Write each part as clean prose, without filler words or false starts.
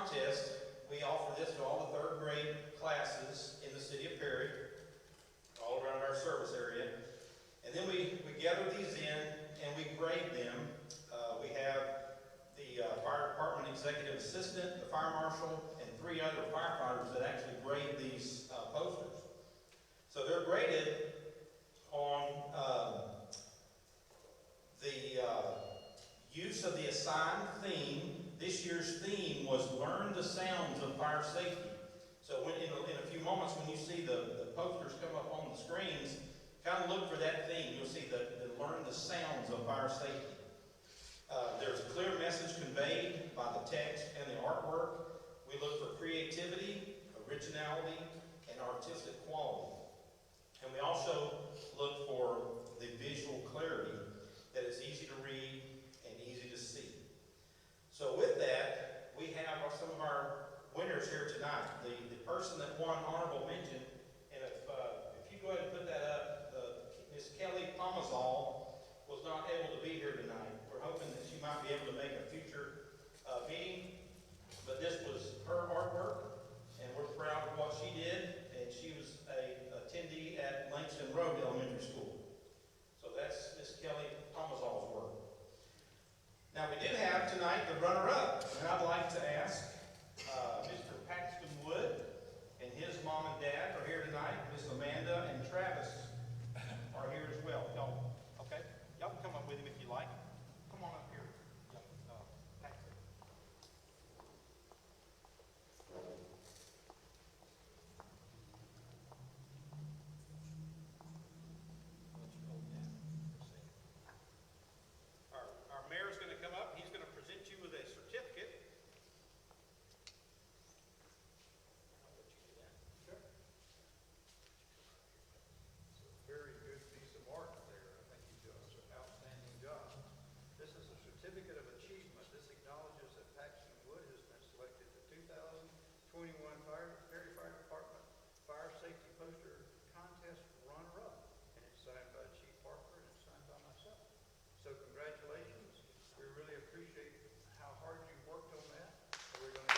contest. We offer this to all the third grade classes in the city of Perry, all around our service area. And then we gather these in and we grade them. We have the fire department executive assistant, the fire marshal, and 3 other firefighters that actually grade these posters. So they're graded on the use of the assigned theme. This year's theme was Learn the Sounds of Fire Safety. So when, in a few moments when you see the posters come up on the screens, kind of look for that theme. You'll see the Learn the Sounds of Fire Safety. There's a clear message conveyed by the text and the artwork. We look for creativity, originality, and artistic quality. And we also look for the visual clarity that is easy to read and easy to see. So with that, we have some of our winners here tonight. The person that won honorable mention, and if you go ahead and put that up, Miss Kelly Pomazal was not able to be here tonight. We're hoping that she might be able to make a future meeting, but this was her artwork, and we're proud of what she did, and she was a attendee at Langston Road Elementary School. So that's Miss Kelly Pomazal's work. Now we did have tonight the runner-up, and I'd like to ask Mr. Paxton Wood and his mom and dad are here tonight. Miss Amanda and Travis are here as well. Y'all, okay? Y'all can come up with him if you like. Come on up here, Paxton. Our mayor's going to come up. He's going to present you with a certificate. I'll let you do that. Sure. It's a very good piece of art there. I think you've done an outstanding job. This is a certificate of achievement. This acknowledges that Paxton Wood has been selected the 2021 Perry Fire Department Fire Safety Poster Contest runner-up. And it's signed by Chief Parker and it's signed by myself. So congratulations. We really appreciate how hard you worked on that. So we're going to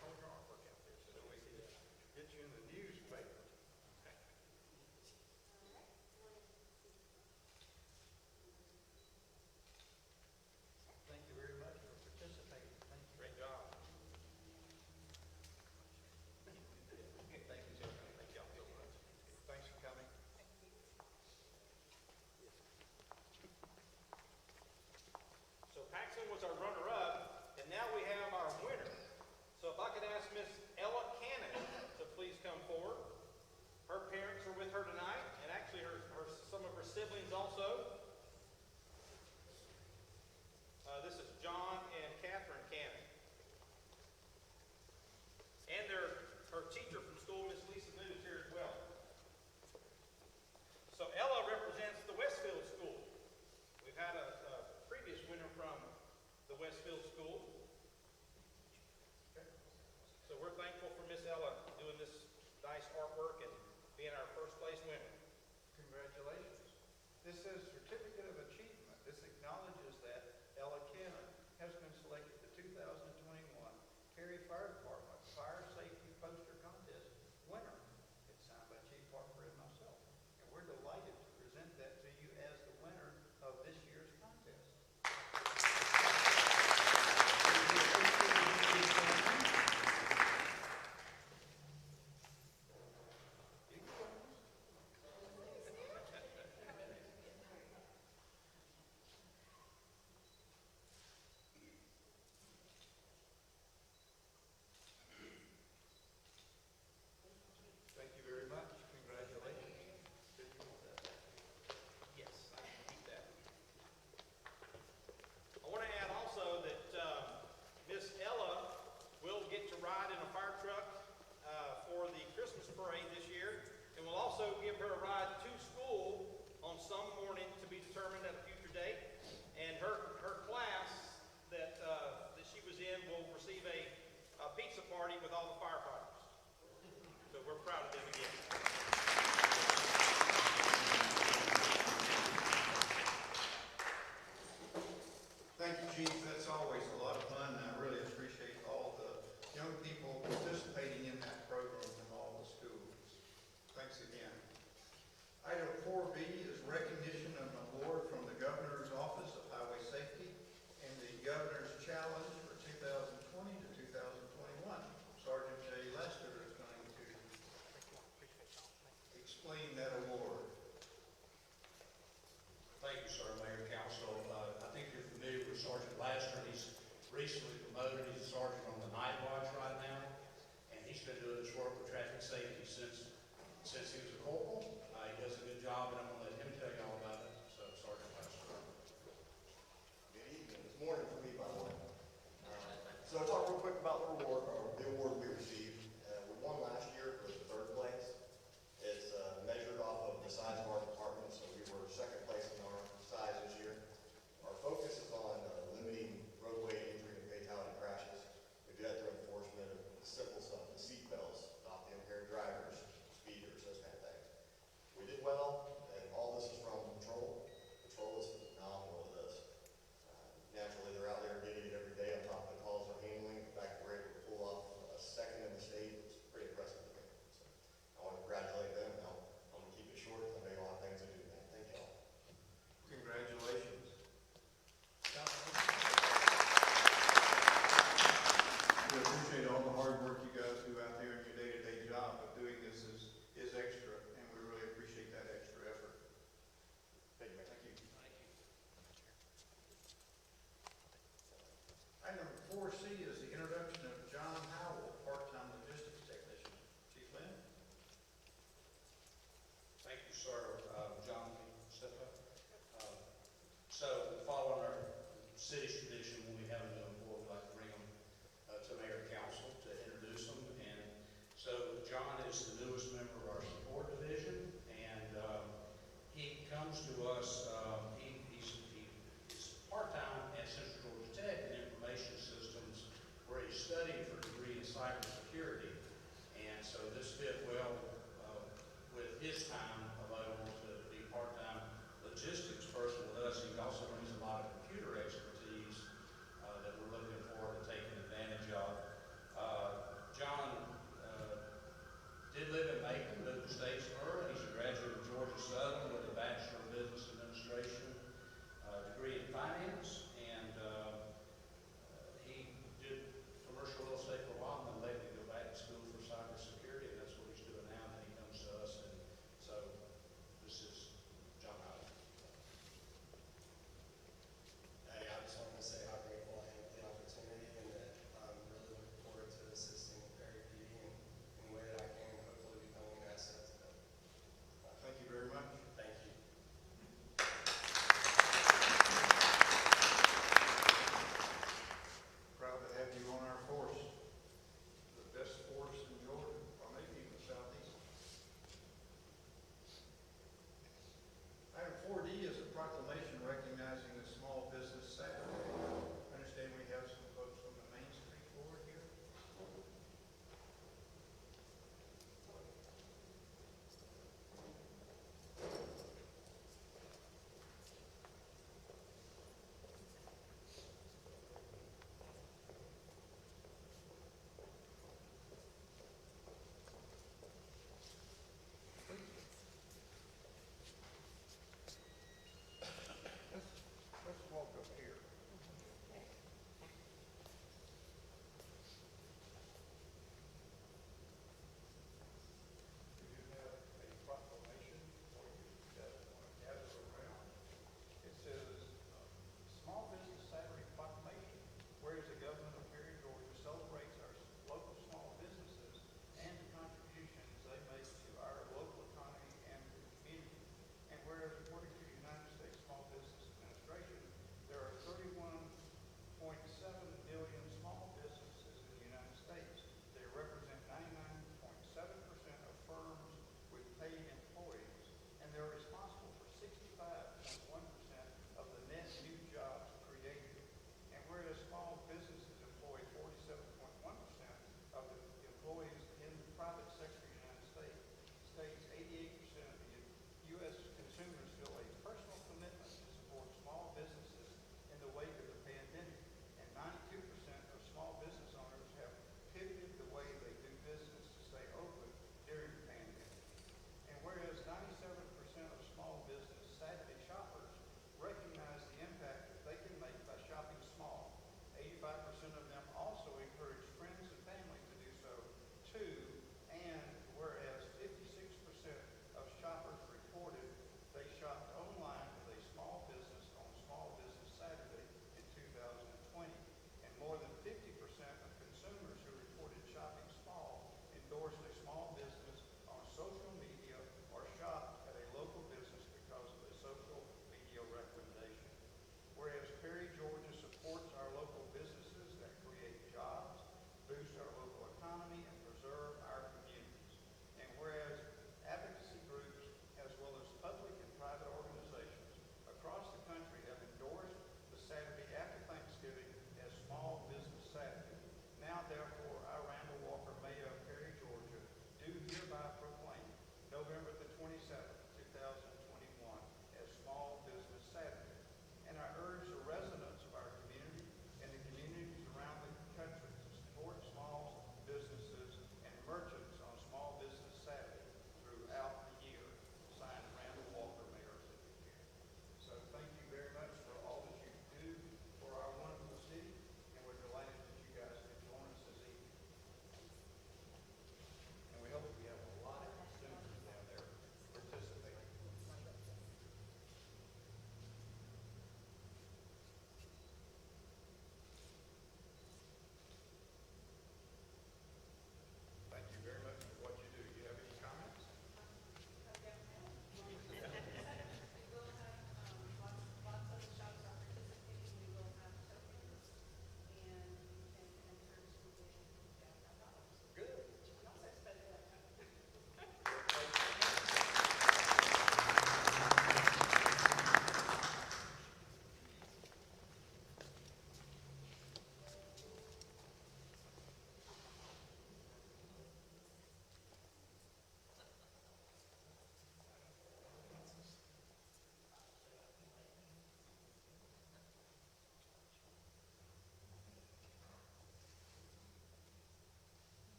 hold your artwork out there so we can get you in the newspaper. Thank you very much for participating. Thank you. Great job. Thank you, sir. Thank y'all so much. Thanks for coming. So Paxton was our runner-up, and now we have our winner. So if I could ask Miss Ella Cannon to please come forward. Her parents are with her tonight, and actually some of her siblings also. This is John and Catherine Cannon. And her teacher from school, Miss Lisa Moon, is here as well. So Ella represents the Westfield School. We've had a previous winner from the Westfield School. So we're thankful for Miss Ella doing this nice artwork and being our first place winner. Congratulations. This says Certificate of Achievement. This acknowledges that Ella Cannon has been selected the 2021 Perry Fire Department Fire Safety Poster Contest winner. It's signed by Chief Parker and myself. And we're delighted to present that to you as the winner of this year's contest. You can join us. Thank you very much. Congratulations. Did you want that? Yes, I can keep that. I want to add also that Miss Ella will get to ride in a fire truck for the Christmas parade this year, and we'll also give her a ride to school on some morning to be determined at a future date. And her class that she was in will receive a pizza party with all the firefighters. So we're proud of them again. appreciate all the hard work you guys do out there in your day-to-day job, but doing this is extra, and we really appreciate that extra effort. Thank you, Mayor. Thank you. Item number 4C is the introduction of John Howell, part-time logistics technician. Chief Lynn? Thank you, sir. John, can you step up? So following our city's tradition, when we have a new employee, we like to bring them to mayor and council to introduce them. And so John is the newest member of our support division, and he comes to us, he's part-time at Central Georgia Tech in information systems, where he's studying for a degree in cybersecurity. And so this fit well with his time available to be part-time logistics person with us. He also brings a lot of computer expertise that we're looking forward to taking advantage of. John did live in Macon, moved to Statesboro, and he's a graduate of Georgia Southern with a Bachelor of Business Administration, degree in finance, and he did commercial real estate for a while, and then later go back to school for cybersecurity, and that's what he's doing now. And then he comes to us, and so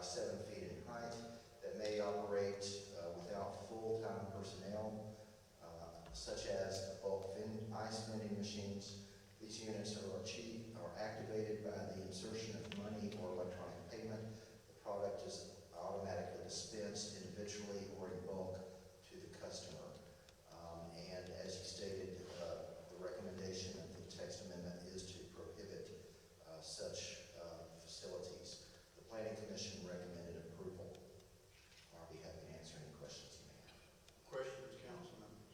7 feet in height that may operate without full-time personnel, such as bulk ice vending machines. These units are activated by the insertion of money or electronic payment. The product is automatically dispensed individually or in bulk to the customer. And as you stated, the recommendation of the text amendment is to prohibit such facilities. The Planning Commission recommended approval. I'll be happy to answer any questions you may have. Questions, council members?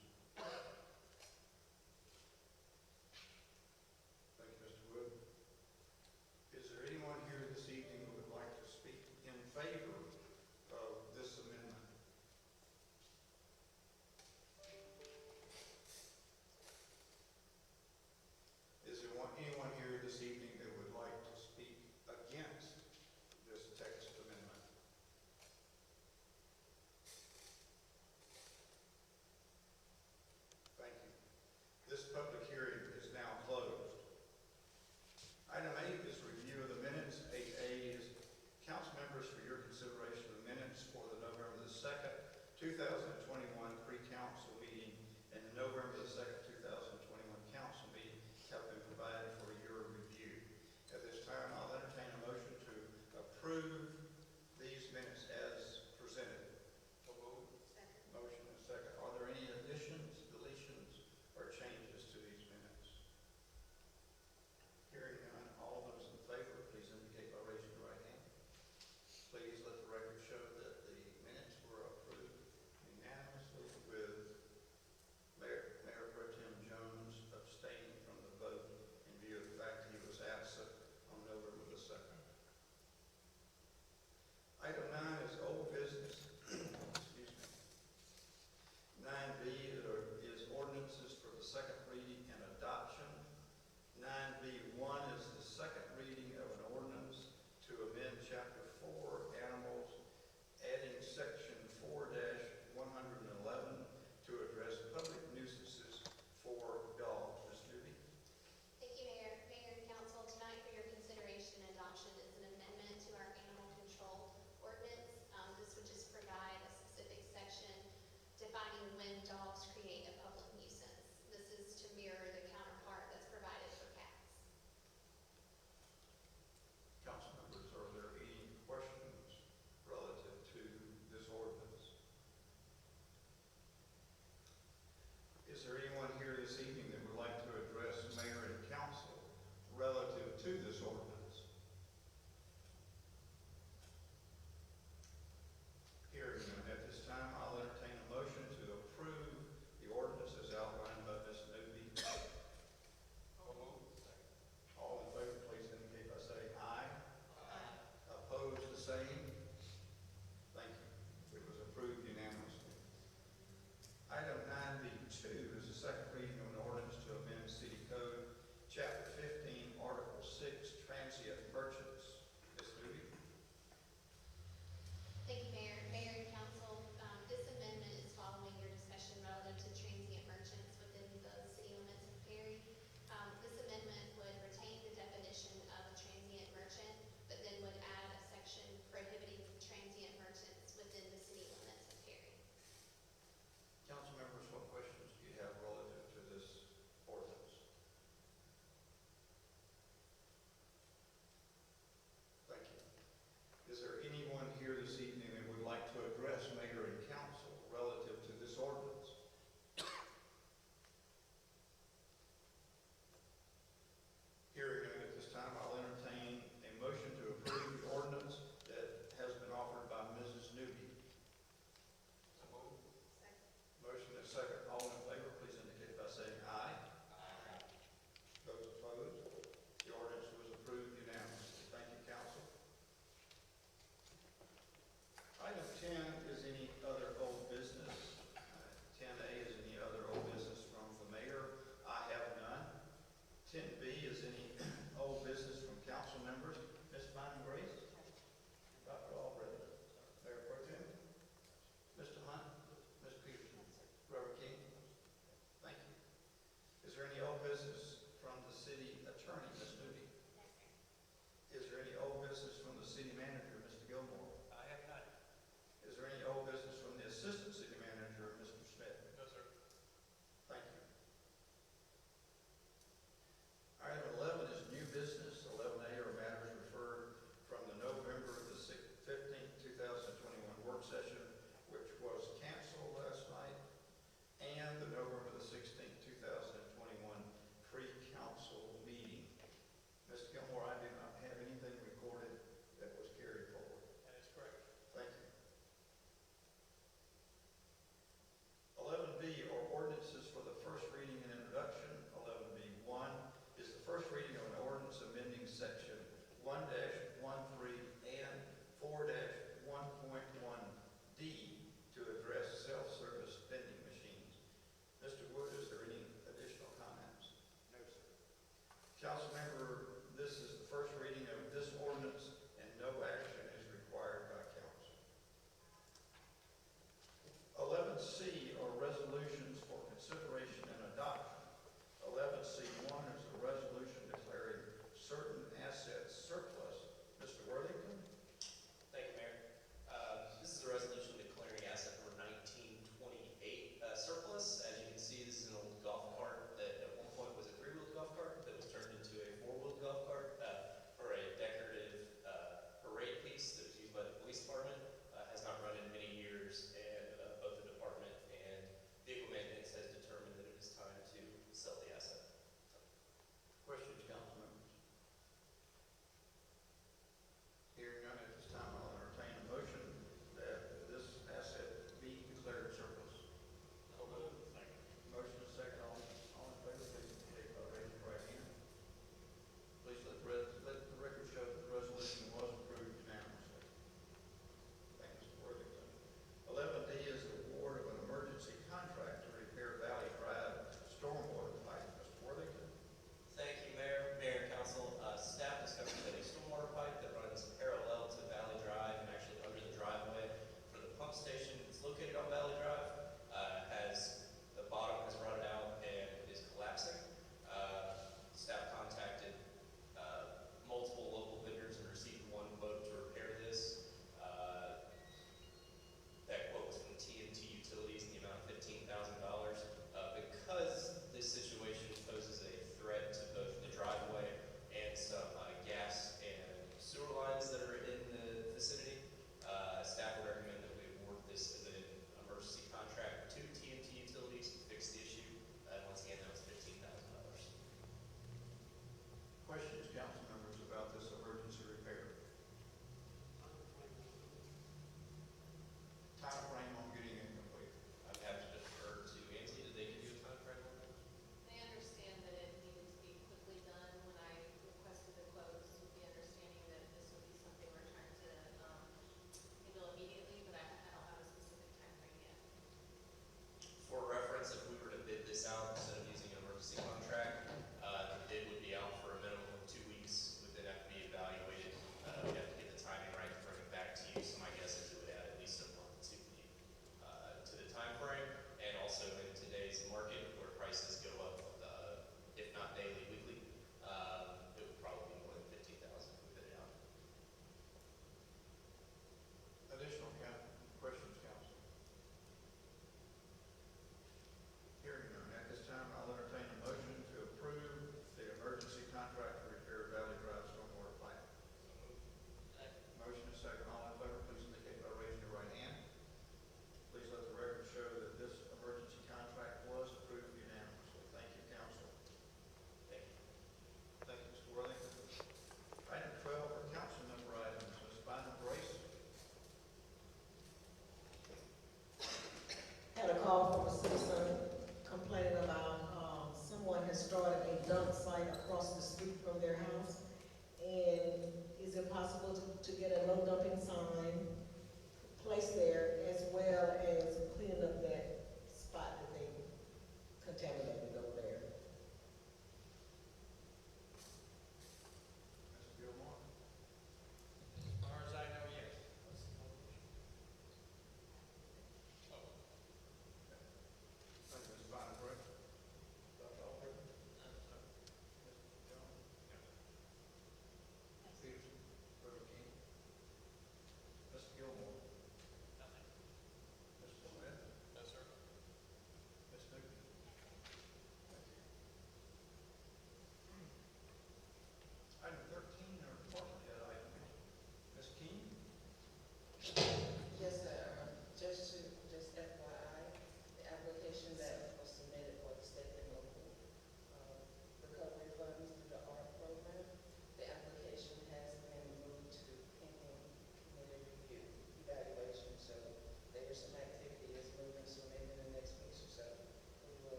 Thank you, Mr.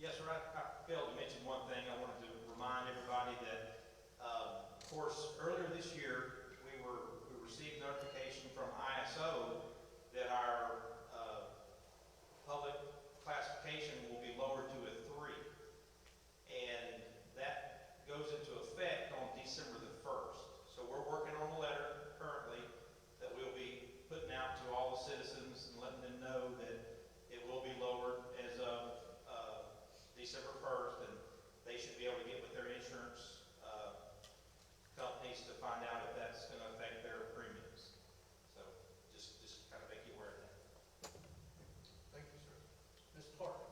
Yes, sir, I failed to mention one thing. I wanted to remind everybody that, of course, earlier this year, we received notification from ISO that our public classification will be lowered to a 3. And that goes into effect on December the 1st. So we're working on a letter currently that we'll be putting out to all the citizens and letting them know that it will be lowered as of December 1st, and they should be able to get with their insurance companies to find out if that's going to affect their premiums. So just kind of make you aware of that. Thank you, sir. Ms. Clark?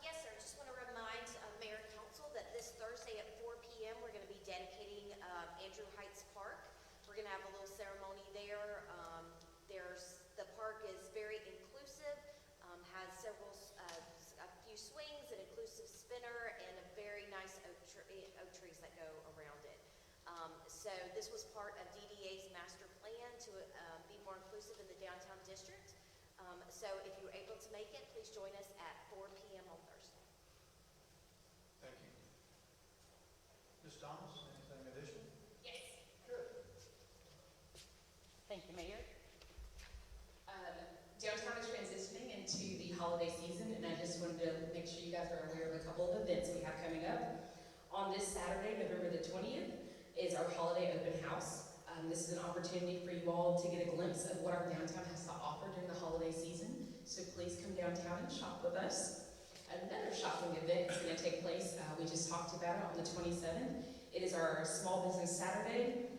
Yes, sir. Just want to remind Mayor and Council that this Thursday at 4 p.m. we're going to be dedicating Andrew Heights Park. We're going to have a little ceremony there. The park is very inclusive, has a few swings, an inclusive spinner, and a very nice oak trees that go around it. So this was part of DDA's master plan to be more inclusive in the downtown district. So if you're able to make it, please join us at 4 p.m. on Thursday. Thank you. Ms. Thomas, anything additional? Yes. Good. Thank you, Mayor. Downtown is transitioning into the holiday season, and I just wanted to make sure you guys are aware of a couple of events we have coming up. On this Saturday, November the 20th, is our holiday open house. This is an opportunity for you all to get a glimpse of what our downtown has to offer during the holiday season. So please come downtown and shop with us. Another shopping event is going to take place. We just talked about it on the 27th. It is our Small Business Saturday.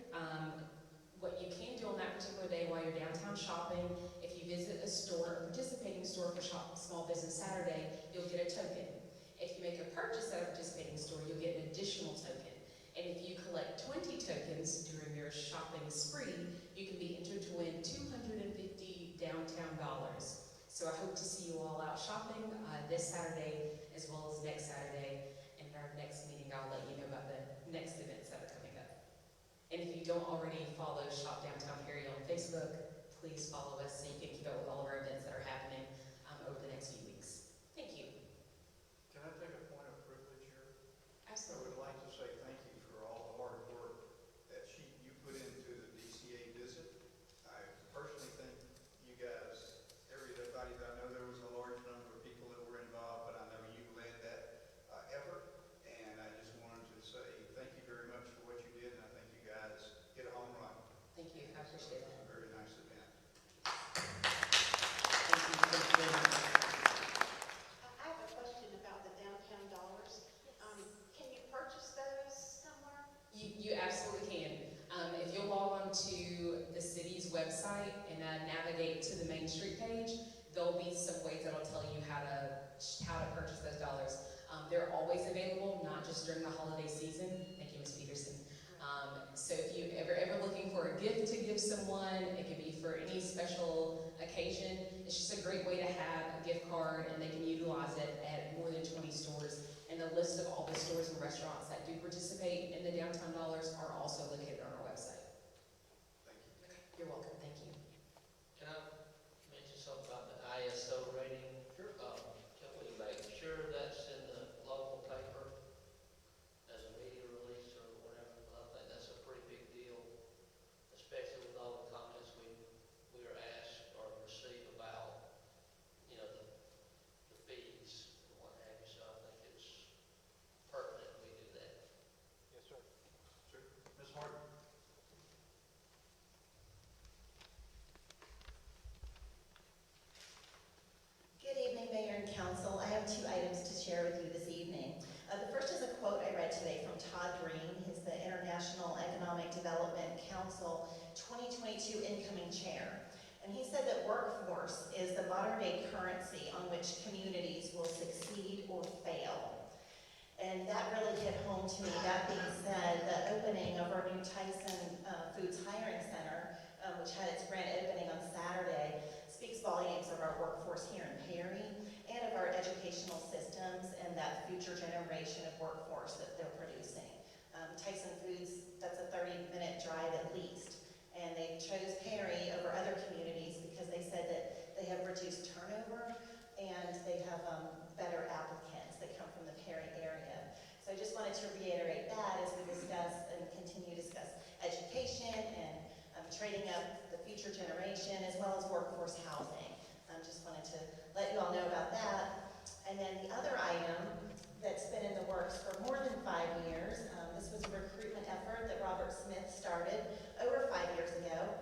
What you can do on that particular day while you're downtown shopping, if you visit a store, a participating store for Small Business Saturday, you'll get a token. If you make a purchase at a participating store, you'll get an additional token. And if you collect 20 tokens during your shopping spree, you can be entered to win $250 downtown dollars. So I hope to see you all out shopping this Saturday as well as next Saturday. And in our next meeting, I'll let you know about the next events that are coming up. And if you don't already follow Shop Downtown Perry on Facebook, please follow us so you can keep up with all of our events that are happening over the next few weeks. Thank you. Can I take a point of privilege here? I Absolutely. would like to say thank you for all the hard work that you put into the DCA visit. I personally think you guys, everybody that I know, there was a large number of people that were involved, but I know you led that effort. And I just wanted to say thank you very much for what you did, and I think you guys hit a home run. Thank you. I appreciate It that. was a very nice event. Thank you. Thank you very much. I have a question about the downtown dollars. Can you purchase those somewhere? You absolutely can. If you'll log on to the city's website and navigate to the Main Street page, there'll be some ways that'll tell you how to purchase those dollars. They're always available, not just during the holiday season. Thank you, Ms. Peterson. So if you ever looking for a gift to give someone, it could be for any special occasion. It's just a great way to have a gift card, and they can utilize it at more than 20 stores. And the list of all the stores and restaurants that do participate in the downtown dollars are also located on our website. Thank you. You're welcome. Thank you. Can I mention something about the ISO rating? Sure. Can we make sure that's in the local paper as a media release or whatever? I think that's a pretty big deal, especially with all the comments we are asked or receive about, the fees and what have you. So I think it's pertinent we do that. Yes, sir. Sure. Ms. Harden? Good evening, Mayor and Council. I have 2 items to share with you this evening. The first is a quote I read today from Todd Green. He's the International Economic Development Council 2022 incoming chair. And he said that workforce is the modern-day currency on which communities will succeed or fail. And that really hit home to me. That being said, the opening of our new Tyson Foods Hiring Center, which had its grand opening on Saturday, speaks volumes of our workforce here in Perry and of our educational systems and that future generation of workforce that they're producing. Tyson Foods, that's a 30-minute drive at least. And they chose Perry over other communities because they said that they have reduced turnover and they have better applicants. that come from the Perry area. So I just wanted to reiterate that as we discuss and continue to discuss education and training up the future generation as well as workforce housing. Just wanted to let you all know about that. And then the other item that's been in the works for more than 5 years, this was a recruitment effort that Robert Smith started over 5 years ago.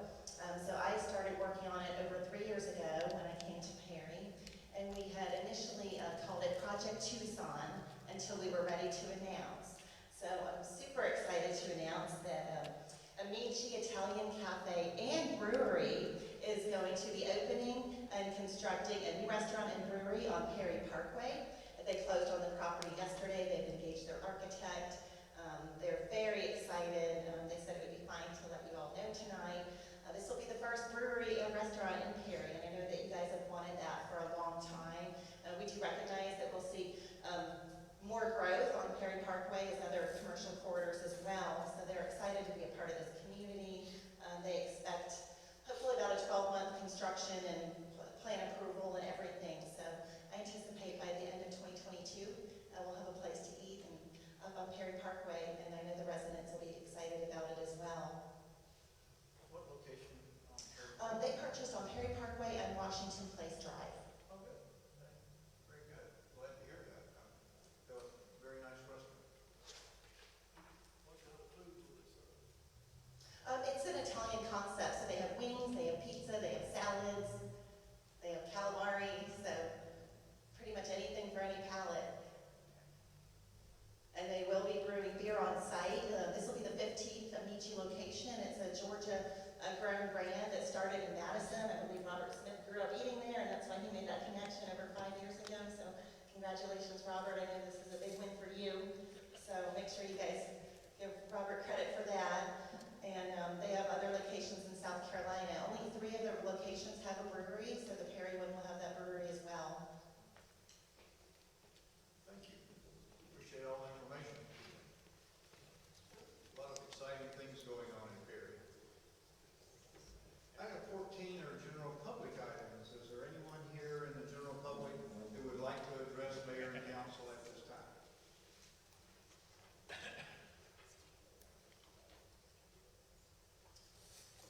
So I started working on it over 3 years ago when I came to Perry. And we had initially called it Project Tucson until we were ready to announce. So I'm super excited to announce that Amici Italian Cafe and Brewery is going to be opening and constructing a new restaurant and brewery on Perry Parkway. They closed on the property yesterday. They've engaged their architect. They're very excited. They said it would be fine to let you all know tonight. This will be the first brewery and restaurant in Perry, and I know that you guys have wanted that for a long time. We do recognize that we'll see more growth on Perry Parkway as other commercial corridors as well, so they're excited to be a part of this community. They expect hopefully about a 12-month construction and plan approval and everything, so I anticipate by the end of 2022 we'll have a place to eat and up on Perry Parkway, and I know the residents will be excited about it as well. What location on Perry? They purchased on Perry Parkway and Washington Place Drive. Oh, good. Very good. Glad to hear that. That was a very nice restaurant. What kind of food will it serve? It's an Italian concept, so they have wings, they have pizza, they have salads, they have calamari, so pretty much anything for any palate. And they will be brewing beer on site. This will be the 15th Amici location. It's a Georgia grown brand that started in Madison. I believe Robert Smith grew up eating there, and that's why he made that connection over 5 years ago. So congratulations, Robert. I know this is a big win for you. So make sure you guys give Robert credit for that. And they have other locations in South Carolina. Only 3 of their locations have a brewery, so the Perry one will have that brewery as well. Thank you. Appreciate all the information. A lot of exciting things going on in Perry. Item 14 are general public items. Is there anyone here in the general public who would like to address mayor and council at this time?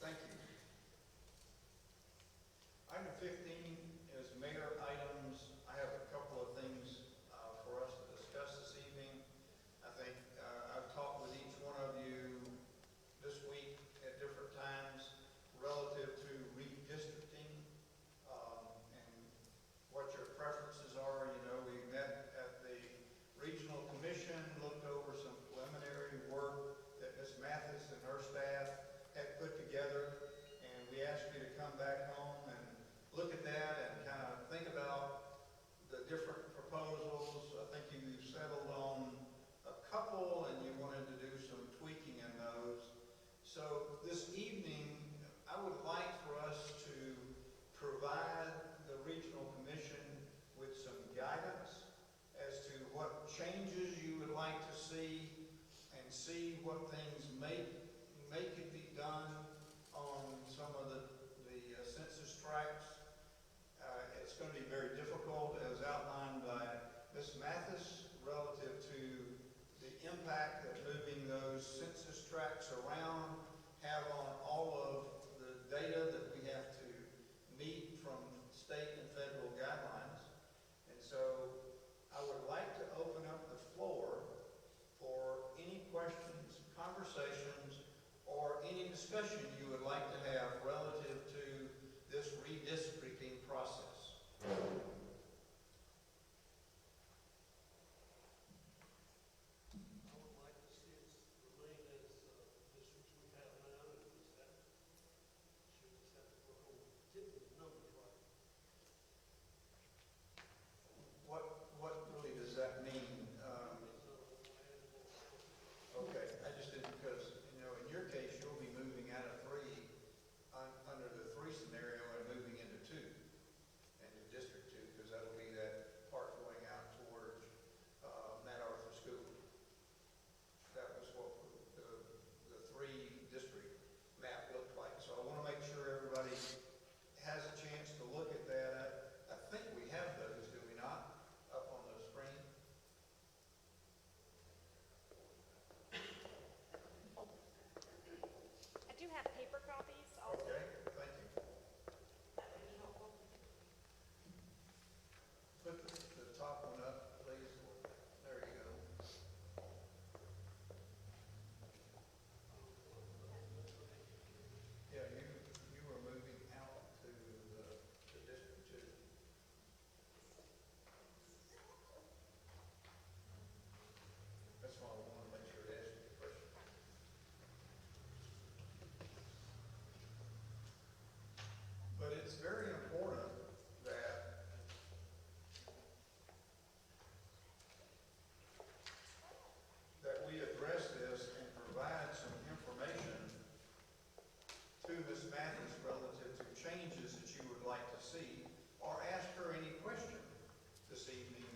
Thank you. Item 15 is mayor items. I have a couple of things for us to discuss this evening. I think I've talked with each one of you this week at different times relative to redistricting and what your preferences are. You know, we met at the regional commission, looked over some preliminary work that Ms. Mathis and her staff had put together, and we asked you to come back home and look at that and kind of think about the different proposals. I think you settled on a couple and you wanted to do some tweaking in those. So this evening, I would like for us to provide the regional commission with some guidance as to what changes you would like to see and see what things could be done on some of the census tracts. It's going to be very difficult, as outlined by Ms. Mathis, relative to the impact that moving those census tracts around have on all of the data that we have to meet from state and federal guidelines. And so I would like to open up the floor for any questions, conversations, or any discussion you would like to have relative to this redistricting process. I would like to see us remain as districts we have now, and like to see, or ask her any question this evening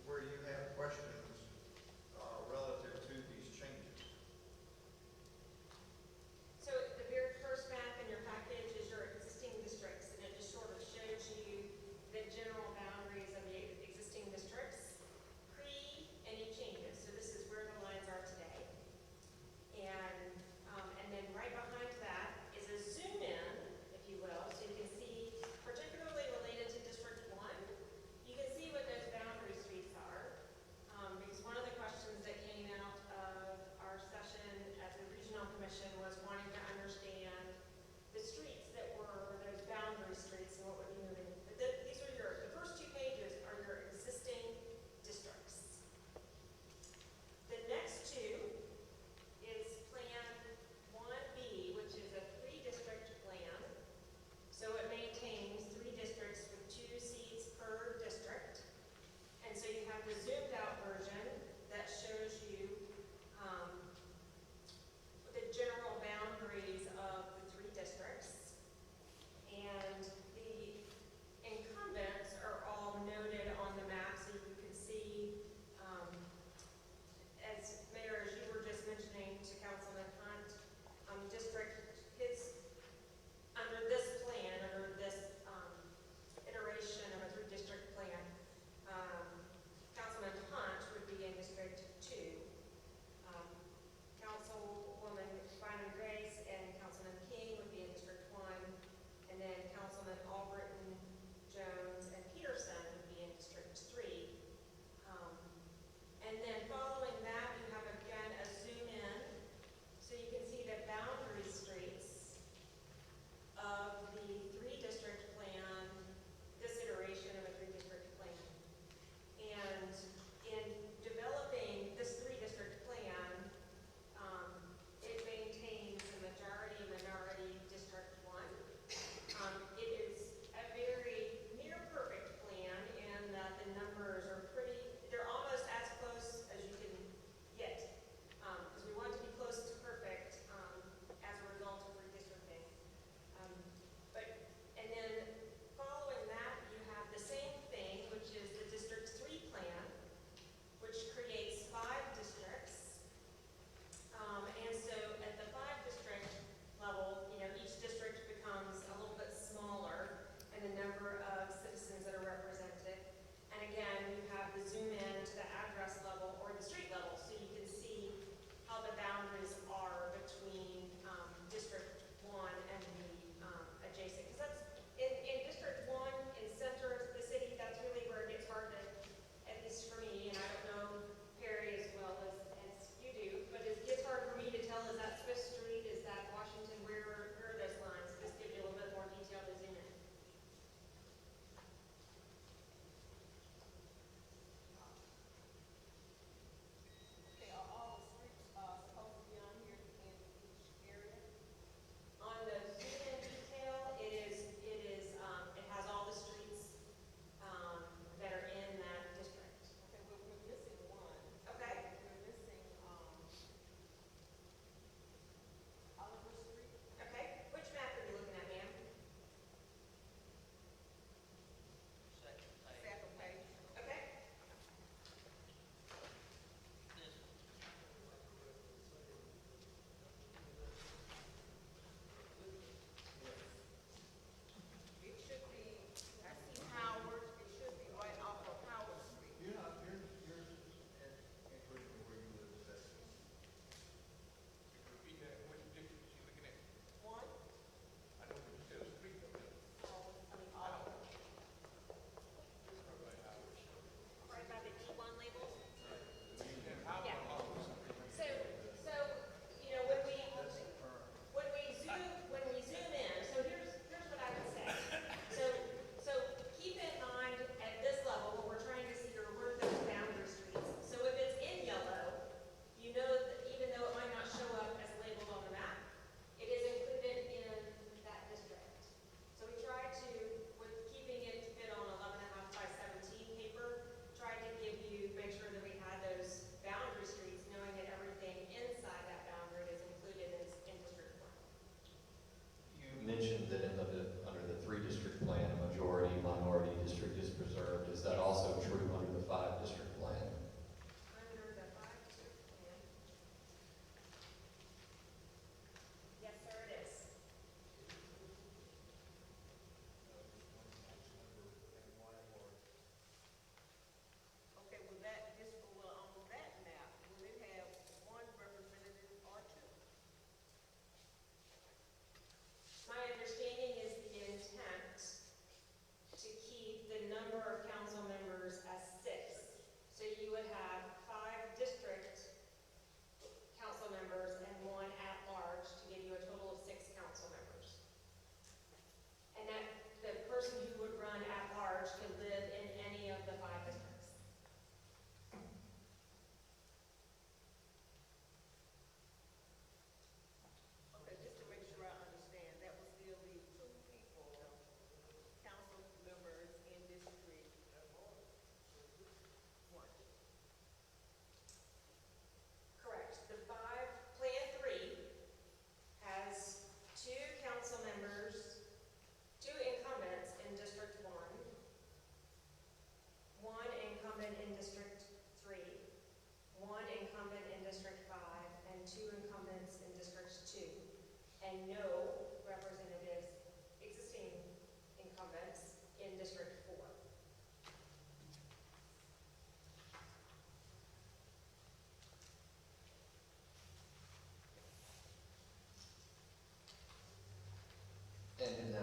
where you have questions relative to these changes. So the very first map in your package is your existing districts, and it just sort of shows you the general boundaries of the existing districts, pre any changes. So this is where the lines are today. And then right behind that is a zoom in, if you will, so you can see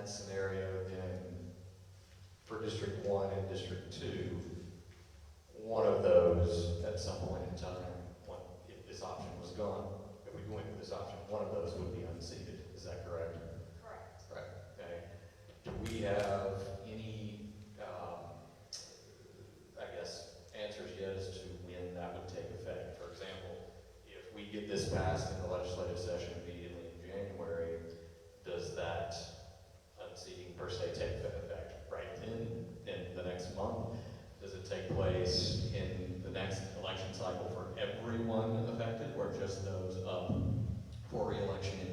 that scenario, then for District 1 and District 2, one of those, at some point in time, if this option was gone, if we went with this option, one of those would be unseated. Is that correct? Correct. Right. Okay. Do we have any, I guess, answers yet as to when that would take effect? For example, if we get this passed in the legislative session immediately in January, does that unseating per se take effect right then in the next month? Does it take place in the next election cycle for everyone affected, or just those up for re-election in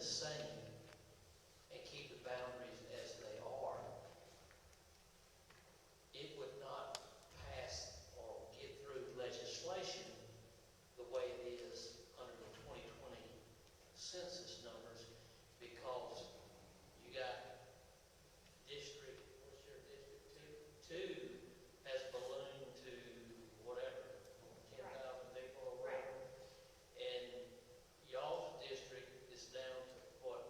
the same and keep the boundaries as they are, it would not pass or get through legislation the way it is under the 2020 census numbers, because you got district, what's your district, two has ballooned to whatever, 10,000 people or whatever. And y'all's district is down to what,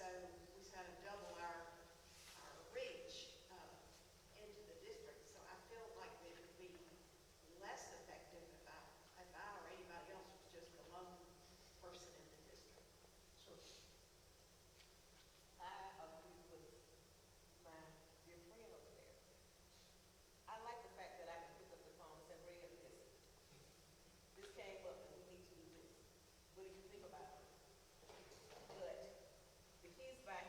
so we kind of double our reach, into the district. So I feel like it would be less effective if I or anybody else was just the lone person in the district. So, I agree with my dear friend over there. I like the fact that I can pick up the phone and say, Red, listen, this came up and we need to do this. What do you think about it? But the kids buy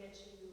that you